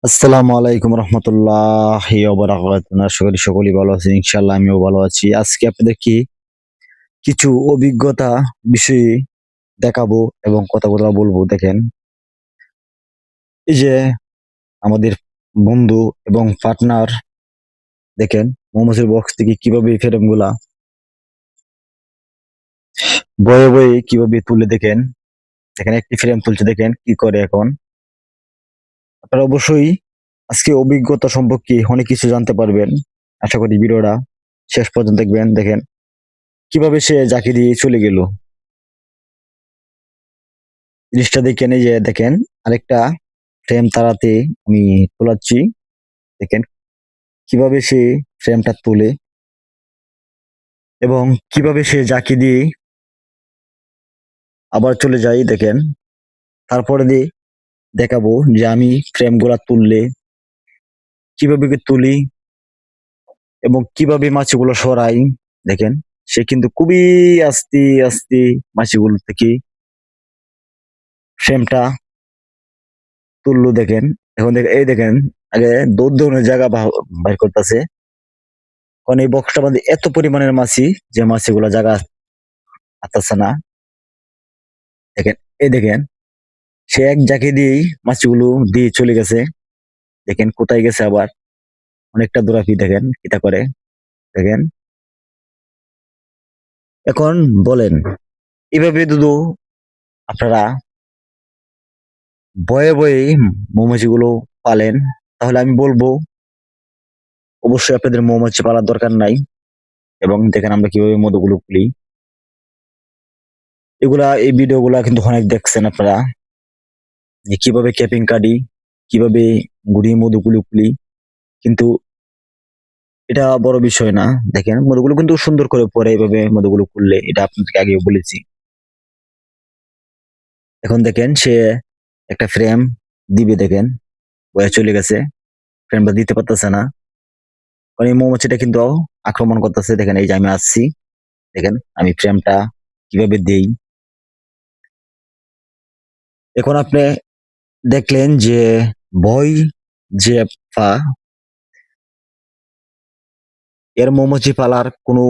আসসালামু আলাইকুম রহমতুল্লাহি ওয়া বারাকাতুহু। আশা করি সকলেই ভালো আছেন। ইনশাআল্লাহ আমিও ভালো আছি। আজকে আপনাদের কিছু অভিজ্ঞতা বিষয়ে দেখাবো এবং কথাবার্তা বলবো। দেখেন, এই যে আমাদের বন্ধু এবং পার্টনার, দেখেন মৌমাছির বক্স থেকে কিভাবে ফ্রেম গুলা বয়ে বয়ে কিভাবে তুলে। দেখেন, দেখেন একটি ফ্রেম তুলছে, দেখেন কি করে। এখন আপনারা অবশ্যই আজকে অভিজ্ঞতা সম্পর্কে অনেক কিছু জানতে পারবেন। আশা করি ভিডিওটা শেষ পর্যন্ত দেখবেন। দেখেন কিভাবে সে জাকি দিয়ে চলে গেল। জিনিসটা দেখেন, এই যে দেখেন আরেকটা ফ্রেম তাড়াতে আমি তোলাচ্ছি। দেখেন কিভাবে সে ফ্রেমটা তোলে এবং কিভাবে সে জাকি দিয়ে আবার চলে যায়। দেখেন, তারপরে দিয়ে দেখাবো যে আমি ফ্রেম গুলা তুললে কিভাবে কি তুলি এবং কিভাবে মাছিগুলো সরাই। দেখেন সে কিন্তু খুবই আস্তে আস্তে মাছিগুলো থেকে ফ্রেমটা তুললো। দেখেন, এখন দেখেন, এই দেখেন আগে দৌড় দৌড়ের জায়গা বাইর করতেছে, কারণ এই বক্সটার মধ্যে এত পরিমাণের মাছি যে মাছিগুলো জায়গা আসতেছে না। দেখেন, এই দেখেন সে এক জায়গায় দিয়েই মাছগুলো দিয়ে চলে গেছে। দেখেন কোথায় গেছে, আবার অনেকটা দূরাপি। দেখেন এটা করে। দেখেন, এখন বলেন এভাবে শুধু আপনারা বয়ে বয়ে মৌমাছিগুলো পালেন, তাহলে আমি বলবো অবশ্যই আপনাদের মৌমাছি পালার দরকার নাই। এবং দেখেন আমরা কিভাবে মধুগুলো খুলি। এই ভিডিও গুলা কিন্তু অনেক দেখছেন আপনারা, যে কিভাবে ক্যাপিং কাটি, কিভাবে গুড়ি মধুগুলো খুলি। কিন্তু এটা বড় বিষয় না। দেখেন মধুগুলো কিন্তু সুন্দর করে পরে এইভাবে মধুগুলো খুললে, এটা আপনাদেরকে আগেও বলেছি। এখন দেখেন সে একটা ফ্রেম দিবে। দেখেন বয়ে চলে গেছে, ফ্রেমটা দিতে পারতেছে না, কারণ এই মৌমাছিটা কিন্তু আক্রমণ করতেছে। দেখেন এই যে আমি আসছি, দেখেন আমি ফ্রেমটা কিভাবে দেই। এখন আপনি দেখলেন যে ভয় যে পা, এর মৌমাছি পালার কোনো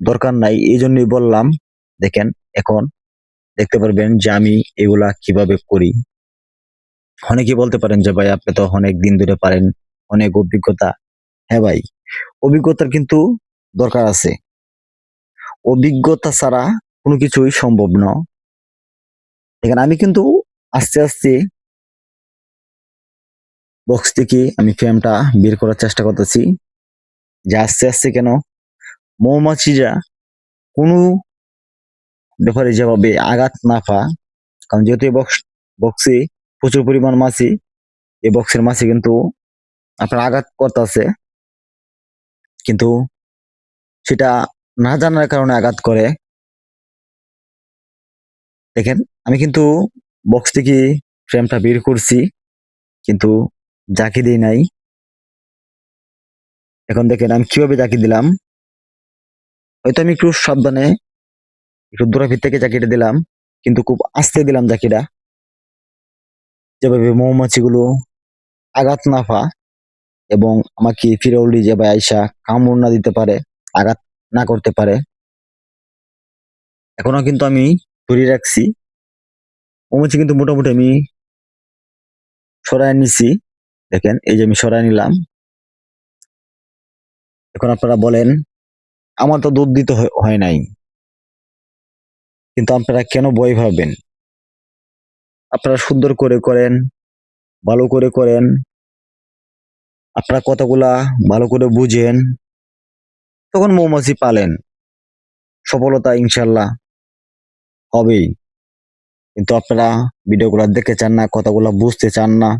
দরকার নাই, এই জন্যই বললাম। দেখেন এখন দেখতে পারবেন যে আমি এগুলা কিভাবে করি। অনেকেই বলতে পারেন যে ভাই আপনি তো অনেক দিন ধরে পারেন, অনেক অভিজ্ঞতা। হ্যাঁ ভাই, অভিজ্ঞতার কিন্তু দরকার আছে। অভিজ্ঞতা ছাড়া কোনো কিছুই সম্ভব না। দেখেন আমি কিন্তু আস্তে আস্তে বক্স থেকে আমি ফ্রেমটা বের করার চেষ্টা করতেছি। যে আস্তে আস্তে কেন, মৌমাছিরা কোনো ব্যাপারে যেভাবে আঘাত না পা, কারণ যেহেতু এই বক্সে প্রচুর পরিমাণ মাছি, এই বক্সের মাছি কিন্তু আপনার আঘাত করতেছে, কিন্তু সেটা না জানার কারণে আঘাত করে। দেখেন আমি কিন্তু বক্স থেকে ফ্রেমটা বের করছি, কিন্তু জাকি দিই নাই। এখন দেখেন আমি কিভাবে জাকি দিলাম। হয়তো আমি একটু সাবধানে একটু দূরাভির থেকে জাকিটা দিলাম, কিন্তু খুব আস্তে দিলাম জাকিটা, যেভাবে মৌমাছিগুলো আঘাত না পা এবং আমাকে ফিরে উল্টে যাবে আইসা কামড় না দিতে পারে, আঘাত না করতে পারে। এখনো কিন্তু আমি ধরে রাখছি। মৌমাছি কিন্তু মোটামুটি আমি সরাই নিছি। দেখেন এই যে আমি সরাই নিলাম। এখন আপনারা বলেন আমার তো দুধ দিতে হয় নাই, কিন্তু আপনারা কেন ভয় পাবেন? আপনারা সুন্দর করে করেন, ভালো করে করেন, আপনারা কথাগুলা ভালো করে বুঝেন, তখন মৌমাছি পালেন, সফলতা ইনশাল্লাহ হবেই। কিন্তু আপনারা ভিডিওগুলো দেখতে চান না, কথাগুলা বুঝতে চান না।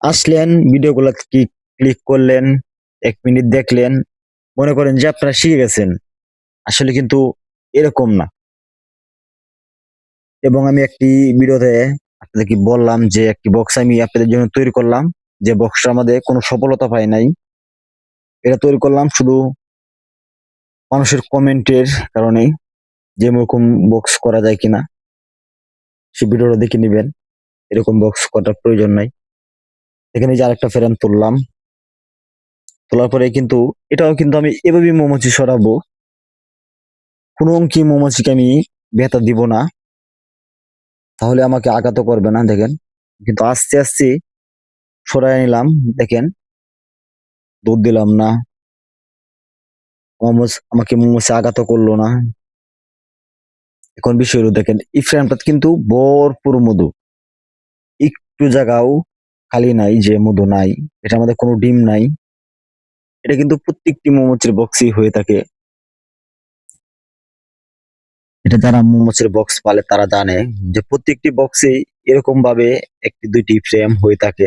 আসলেন ভিডিওগুলা কি ক্লিক করলেন, 1 মিনিট দেখলেন, মনে করেন যে আপনারা শিখে গেছেন। আসলে কিন্তু এরকম না। এবং আমি একটি ভিডিওতে আপনাদেরকে বললাম যে একটি বক্স আমি আপনাদের জন্য তৈরি করলাম, যে বক্সটা আমাদের কোনো সফলতা পায় নাই। এটা তৈরি করলাম শুধু মানুষের কমেন্টের কারণে, যে এরকম বক্স করা যায় কিনা, সে ভিডিওটা দেখে নেবেন। এরকম বক্স করার প্রয়োজন নাই। এখানে যে আরেকটা ফ্রেম তুললাম, তোলার পরে কিন্তু এটাও কিন্তু আমি এভাবেই মৌমাছি সরাবো, কোনো অঙ্কি মৌমাছিকে আমি বেতা দিব না, তাহলে আমাকে আঘাত করবে না। দেখেন কিন্তু আস্তে আস্তে সরাই নিলাম, দেখেন দুধ দিলাম না, আমাকে মৌমাছি আঘাত করলো না। এখন বিষয় হলো দেখেন এই ফ্রেমটা কিন্তু ভরপুর মধু, একটু জায়গাও খালি নাই যে মধু নাই, এটা আমাদের কোনো ডিম নাই। এটা কিন্তু প্রত্যেকটি মৌমাছির বক্সই হয়ে থাকে, এটা যারা মৌমাছির বক্স পালে তারা জানে যে প্রত্যেকটি বক্সে এরকম ভাবে একটি দুইটি ফ্রেম হয়ে থাকে।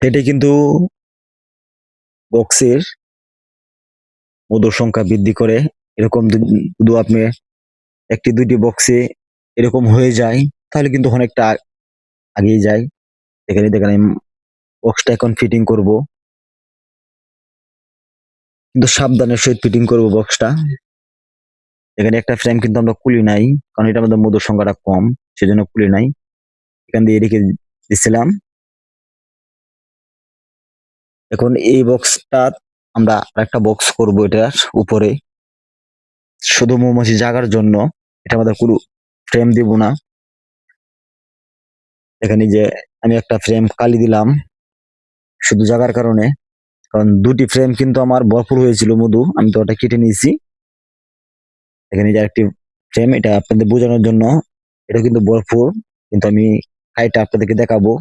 এটি কিন্তু বক্সের মধুর সংখ্যা বৃদ্ধি করে। এরকম শুধু আপনি একটি দুইটি বক্সে এরকম হয়ে যায়, তাহলে কিন্তু অনেকটা আগেই যায়। এখানে দেখেন আমি বক্সটা এখন ফিটিং করব, কিন্তু সাবধানের সহিত ফিটিং করব বক্সটা। এখানে একটা ফ্রেম কিন্তু আমরা খুলি নাই, কারণ এটা আমাদের মধুর সংখ্যাটা কম, সেজন্য খুলি নাই, এখান দিয়ে রেখে দিচ্ছিলাম। এখন এই বক্সটা আমরা একটা বক্স করব এটার উপরে, শুধু মৌমাছি জাগার জন্য, এটা আমাদের পুরো ফ্রেম দিব না। এখানে যে আমি একটা ফ্রেম কালি দিলাম শুধু জাগার কারণে, কারণ দুটি ফ্রেম কিন্তু আমার ভরপুর হয়েছিল মধু, আমি তো ওটা কেটে নিয়েছি। এখানে যে একটি ফ্রেম, এটা আপনাদের বোঝানোর জন্য, এটা কিন্তু ভরপুর, কিন্তু আমি কাইটা আপনাদেরকে দেখাবো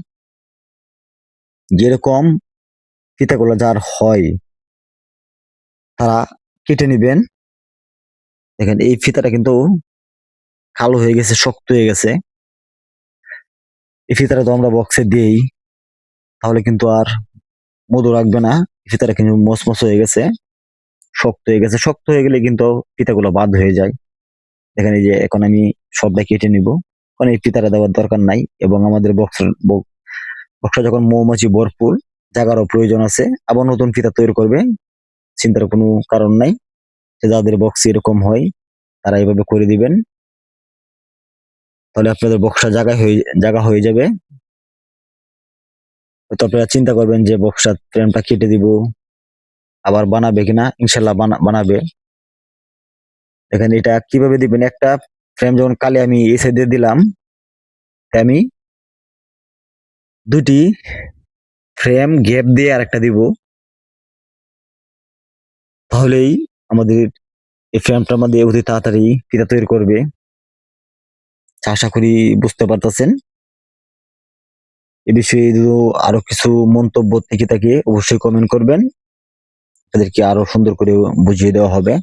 যেরকম ফিতাগুলো যার হয় তারা কেটে নিবেন। দেখেন এই ফিতাটা কিন্তু কালো হয়ে গেছে, শক্ত হয়ে গেছে। এই ফিতাটা তো আমরা বক্সে দিই, তাহলে কিন্তু আর মধু রাখবে না। এই ফিতাটা কিন্তু মচমচ হয়ে গেছে, শক্ত হয়ে গেছে, শক্ত হয়ে গেলে কিন্তু ফিতাগুলো বাদ হয়ে যায়। দেখেন এই যে এখন আমি সবটা কেটে নিব, কারণ এই ফিতাটা দেওয়ার দরকার নাই। এবং আমাদের বক্সটা যখন মৌমাছি ভরপুর, জায়গারও প্রয়োজন আছে, আবার নতুন ফিতা তৈরি করবে, চিন্তার কোনো কারণ নাই। যাদের বক্স এরকম হয় তারা এইভাবে করে দিবেন, তাহলে আপনাদের বক্সটা জায়গা হয়ে যাবে। তো আপনারা চিন্তা করবেন যে বক্সটা ফ্রেমটা কেটে দিব, আবার বানাবে কিনা, ইনশাল্লাহ বানাবে। দেখেন এটা কিভাবে দিবেন, একটা ফ্রেম যখন কালি আমি এই সাইডে দিলাম, আমি দুটি ফ্রেম গ্যাপ দিয়ে আরেকটা দিব, তাহলেই আমাদের এই ফ্রেমটার মধ্যে অতি তাড়াতাড়ি ফিতা তৈরি করবে। আশা করি বুঝতে পারতেছেন। এ বিষয়ে যদি আরো কিছু মন্তব্য থেকে থাকে অবশ্যই কমেন্ট করবেন, তাদেরকে আরো সুন্দর করে বুঝিয়ে দেওয়া হবে।